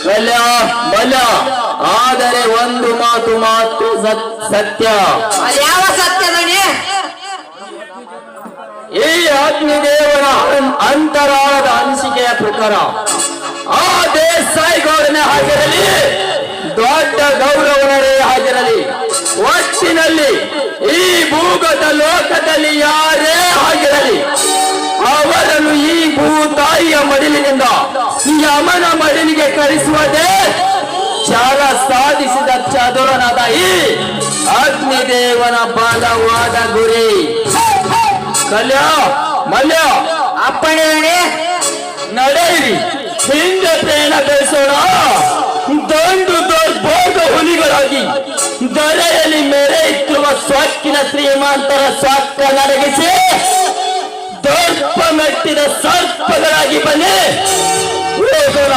ಕಲ್ಯ ಬಲ, ಆದರೆ ಒಂದು ಮಾತು ಮಾತು ಸತ್ಯ. ಯಾವ ಸತ್ಯ ನೋಡಿ? ಈ ಅಗ್ನಿದೇವನ ಅಂತರಾಳದ ಅನಿಸಿಕೆಯ ಪ್ರಕಾರ ಆ ದೇಸಾಯಿಗೌಡನೇ ಆಗಿರಲಿ, ದೊಡ್ಡ ಗೌರವನರೇ ಆಗಿರಲಿ, ಒಟ್ಟಿನಲ್ಲಿ ಈ ಭೂಗತ ಲೋಕದಲ್ಲಿ ಯಾರೇ ಆಗಿರಲಿ, ಅವರನ್ನು ಈ ಭೂತಾಯಿಯ ಮಡಿಲಿನಿಂದ ಯಮನ ಮಡಿಲಿಗೆ ಕಳಿಸುವುದೇ ಚಾಲ ಸಾಧಿಸಿದ ಚದುರನಾದ ಈ ಅಗ್ನಿದೇವನ ಬಲವಾದ ಗುರಿ. ಕಲ್ಯ ಮಲ್ಯ, ಅಪ್ಪಣೆ ನಡೆಯಿರಿ, ಹಿಂದೆ ಪ್ರೇಣ ಬೆಳೆಸೋಣ. ದಂಡು ದುರ್ಭೋಗ ಹುಲಿಗಳಾಗಿ ದರೆಯಲ್ಲಿ ಮೆರೆಯುತ್ತಿರುವ ಸ್ವಕ್ಕಿನ ಶ್ರೀಮಂತರ ಸ್ವಕ್ಕ ನಡಗಿಸಿ ದರ್ಪ ಮೆಟ್ಟಿದ ಸರ್ಪಗಳಾಗಿ ಬನ್ನಿ ಹೋಗೋಣ.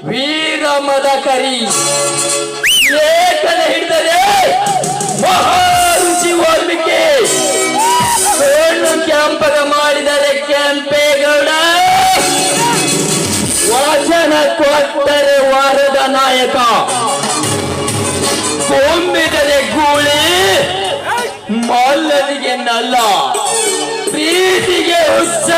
ವೀರ ಮದಕರಿ ಲೇಖನ ಹಿಡಿದರೆ ಮಹಾರುಚಿ ಓರ್ಮಿಕೆ, ಸೋಣ್ಣು ಕೆಂಪಗ ಮಾಡಿದರೆ ಕೆಂಪೇಗೌಡ, ವಚನ ಕೊಟ್ಟರೆ ವಾರದ ನಾಯಕ, ಕೊಂಬಿದರೆ ಗೂಳಿ, ಮಲ್ಲನಿಗೆ ನಲ್ಲ, ಪ್ರೀತಿಗೆ ಹುಚ್ಚ.